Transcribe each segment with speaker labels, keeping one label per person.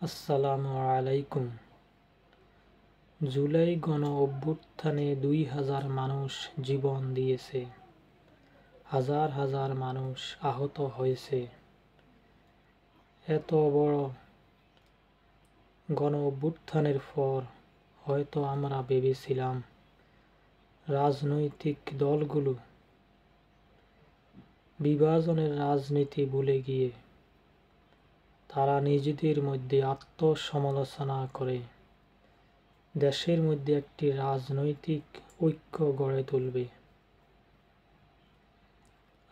Speaker 1: আসসালামু আলাইকুম। জুলাই গণ অভ্যুত্থানে ২,০০০ মানুষ জীবন দিয়েছে, হাজার হাজার মানুষ আহত হয়েছে। এত বড় গণ অভ্যুত্থানের পর হয়তো আমরা ভেবেছিলাম রাজনৈতিক দলগুলো বিভাজনের রাজনীতি ভুলে গিয়ে তারা নিজেদের মধ্যে আত্মসমালোচনা করে দেশের মধ্যে একটি রাজনৈতিক ঐক্য গড়ে তুলবে,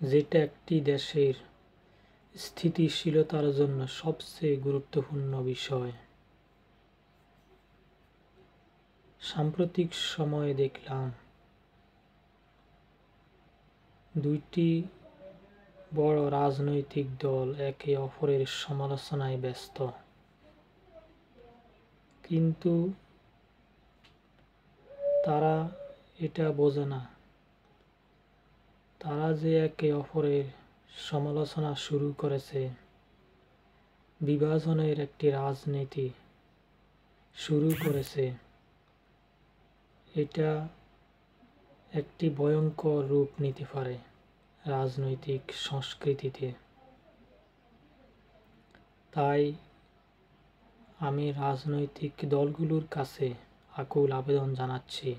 Speaker 1: যেটা একটি দেশের স্থিতিশীলতার জন্য সবচেয়ে গুরুত্বপূর্ণ বিষয়। সাম্প্রতিক সময়ে দেখলাম দুইটি বড় রাজনৈতিক দল একে অপরের সমালোচনায় ব্যস্ত, কিন্তু তারা এটা বোঝে না তারা যে একে অপরের সমালোচনা শুরু করেছে, বিভাজনের একটি রাজনীতি শুরু করেছে, এটা একটি ভয়ঙ্কর রূপ নিতে পারে রাজনৈতিক সংস্কৃতিতে। তাই আমি রাজনৈতিক দলগুলোর কাছে আকুল আবেদন জানাচ্ছি,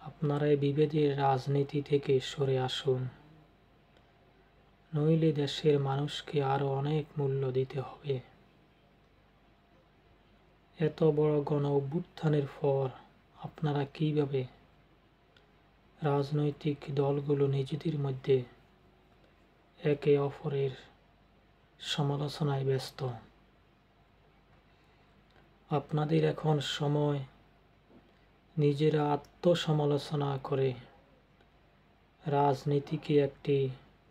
Speaker 1: আপনারা এই বিভেদের রাজনীতি থেকে সরে আসুন, নইলে দেশের মানুষকে আরো অনেক মূল্য দিতে হবে। এত বড় গণ অভ্যুত্থানের পর আপনারা কিভাবে রাজনৈতিক দলগুলো নিজেদের মধ্যে একে অপরের সমালোচনায় ব্যস্ত? আপনাদের এখন সময় নিজেরা আত্মসমালোচনা করে রাজনীতিকে একটি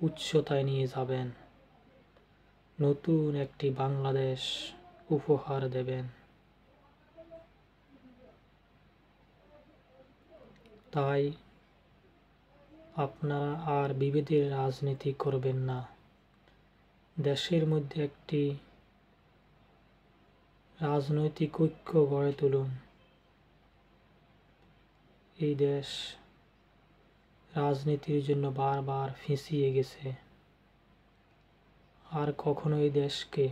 Speaker 1: উচ্চতায় নিয়ে যাবেন, নতুন একটি বাংলাদেশ উপহার দেবেন। তাই আপনারা আর বিভেদের রাজনীতি করবেন না, দেশের মধ্যে একটি রাজনৈতিক ঐক্য গড়ে তুলুন। এই দেশ রাজনীতির জন্য বারবার ফিসিয়ে গেছে, আর কখনো এই দেশকে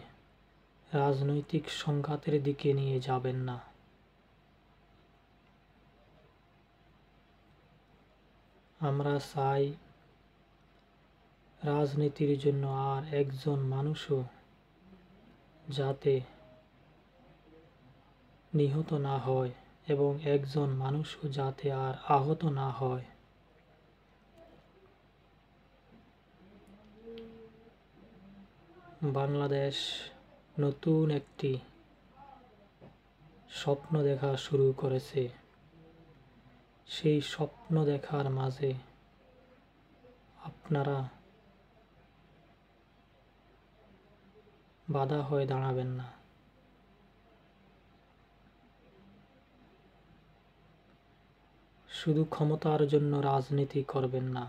Speaker 1: রাজনৈতিক সংঘাতের দিকে নিয়ে যাবেন না। আমরা চাই রাজনীতির জন্য আর একজন মানুষও যাতে নিহত না হয় এবং একজন মানুষও যাতে আর আহত না হয়। বাংলাদেশ নতুন একটি স্বপ্ন দেখা শুরু করেছে, সেই স্বপ্ন দেখার মাঝে আপনারা বাধা হয়ে দাঁড়াবেন না। শুধু ক্ষমতার জন্য রাজনীতি করবেন না,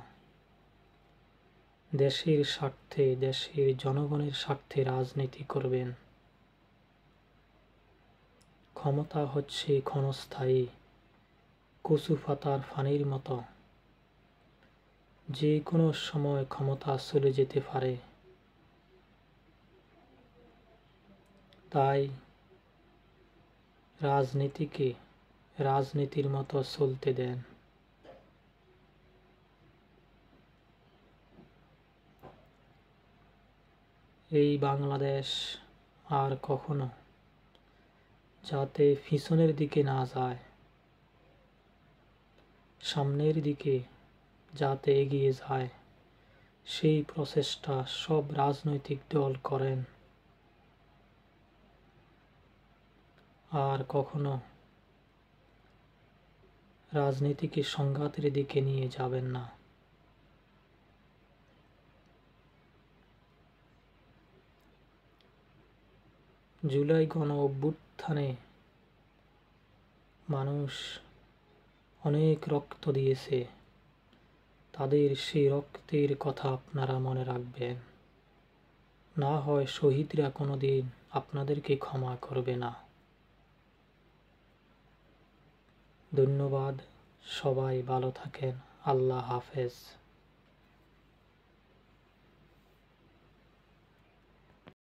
Speaker 1: দেশের স্বার্থে, দেশের জনগণের স্বার্থে রাজনীতি করবেন। ক্ষমতা হচ্ছে ক্ষণস্থায়ী, কচু পাতার ফানির মতো, যে কোনো সময় ক্ষমতা চলে যেতে পারে। তাই রাজনীতিকে রাজনীতির মতো চলতে দেন। এই বাংলাদেশ আর কখনো যাতে পিছনের দিকে না যায়, সামনের দিকে যাতে এগিয়ে যায়, সেই প্রচেষ্টা সব রাজনৈতিক দল করেন। আর কখনো রাজনীতিকে সংঘাতের দিকে নিয়ে যাবেন না। জুলাই গণ অভ্যুত্থানে মানুষ অনেক রক্ত দিয়েছে, তাদের সেই রক্তের কথা আপনারা মনে রাখবেন। না হয় শহীদরা কোনোদিন আপনাদেরকে ক্ষমা করবে না। ধন্যবাদ, সবাই ভালো থাকেন। আল্লাহ হাফেজ।